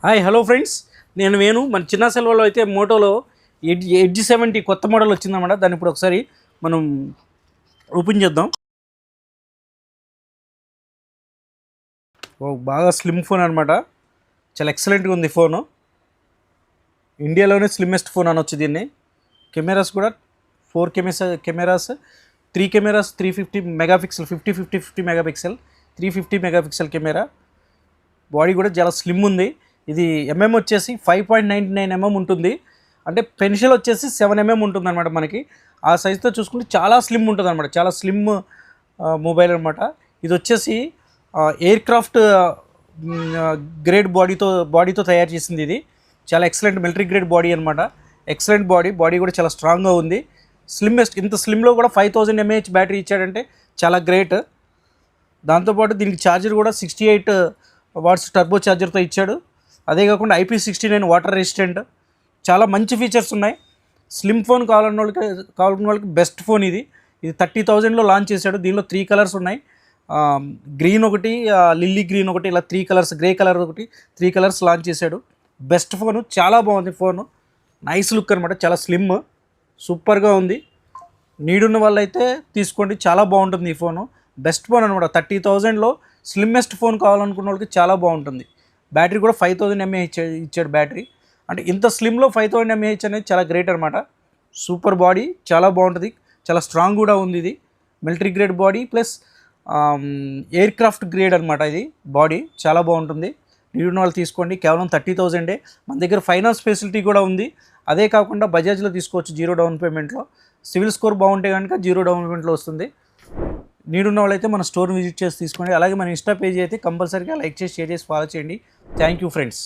Hi hello friends, నేను వేణు. మన చిన్న సెల్వలో అయితే మోటోలో ఎడ్జ్ 70 కొత్త మోడల్ వచ్చిందన్నమాట. దాన్ని ఇప్పుడు ఒకసారి మనం ఓపెన్ చేద్దాం. బాగా స్లిమ్ ఫోన్ అనమాట. చాలా ఎక్సలెంట్గా ఉంది ఫోను. ఇండియాలోనే స్లిమ్మెస్ట్ ఫోన్ అనొచ్చు దీన్ని. కెమెరాస్ కూడా 4 cameras 3 cameras 350 megapixel 50 megapixel 350 megapixel camera. Body కూడా చాలా స్లిమ్ ఉంది. ఇది ఎంఎం వచ్చేసి 5.99 ఎంఎం ఉంటుంది. అంటే పెన్సిల్ వచ్చేసి 7 ఎంఎం ఉంటుంది అనమాట. మనకి ఆ సైజుతో చూసుకుంటే చాలా స్లిమ్ ఉంటుంది అనమాట. చాలా స్లిమ్ మొబైల్ అనమాట. ఇది వచ్చేసి ఎయిర్ క్రాఫ్ట్ గ్రేడ్ బాడీతో తయారు చేసింది. ఇది చాలా ఎక్సలెంట్ మిలిటరీ గ్రేడ్ బాడీ అనమాట. ఎక్సలెంట్ బాడీ కూడా చాలా స్ట్రాంగ్గా ఉంది. స్లిమ్మెస్ట్, ఇంత స్లిమ్లో కూడా 5000 mAh బ్యాటరీ ఇచ్చాడంటే చాలా గ్రేట్. దాంతోపాటు దీనికి ఛార్జర్ కూడా 68 వాట్స్ టర్బో ఛార్జర్తో ఇచ్చాడు. అదే కాకుండా IP69 వాటర్ రెసిస్టెంట్. చాలా మంచి ఫీచర్స్ ఉన్నాయి. స్లిమ్ ఫోన్ కావాలన్న వాళ్ళకి బెస్ట్ ఫోన్ ఇది. 30,000లో లాంచ్ చేశాడు. దీనిలో 3 కలర్స్ ఉన్నాయి. గ్రీన్ ఒకటి, లిల్లీ గ్రీన్ ఒకటి, ఇలా 3 కలర్స్, గ్రే కలర్ ఒకటి, 3 కలర్స్ లాంచ్ చేశాడు. బెస్ట్ ఫోను, చాలా బాగుంది ఫోను. నైస్ లుక్ అనమాట. చాలా స్లిమ్, సూపర్గా ఉంది. నీడున్న వాళ్ళైతే తీసుకోండి, చాలా బాగుంటుంది ఈ ఫోను. బెస్ట్ ఫోన్ అనమాట. 30,000లో స్లిమ్మెస్ట్ ఫోన్ కావాలనుకున్న వాళ్ళకి చాలా బాగుంటుంది. బ్యాటరీ కూడా 5000 mAh ఇచ్చాడు బ్యాటరీ. అంటే ఇంత స్లిమ్లో 5000 mAh అనేది చాలా గ్రేట్ అనమాట. సూపర్ బాడీ, చాలా బాగుంటుంది. చాలా స్ట్రాంగ్ కూడా ఉంది. ఇది military grade body plus air craft grade అనమాట. ఇది బాడీ చాలా బాగుంటుంది. నీడున్న వాళ్ళు తీసుకోండి. కేవలం 30,000. మన దగ్గర ఫైనాన్స్ ఫెసిలిటీ కూడా ఉంది. అదే కాకుండా బజాజ్లో తీసుకోవచ్చు 0 డౌన్ పేమెంట్లో. సివిల్ స్కోర్ బాగుంటే కనుక 0 డౌన్ పేమెంట్లో వస్తుంది. నీడున్న వాళ్ళైతే మన స్టోర్ విజిట్ చేసి తీసుకోండి. అలాగే మన ఇన్స్టా పేజ్ అయితే కంపల్సరీగా లైక్ చేసి, షేర్ చేసి, ఫాలో చేయండి. Thank you friends.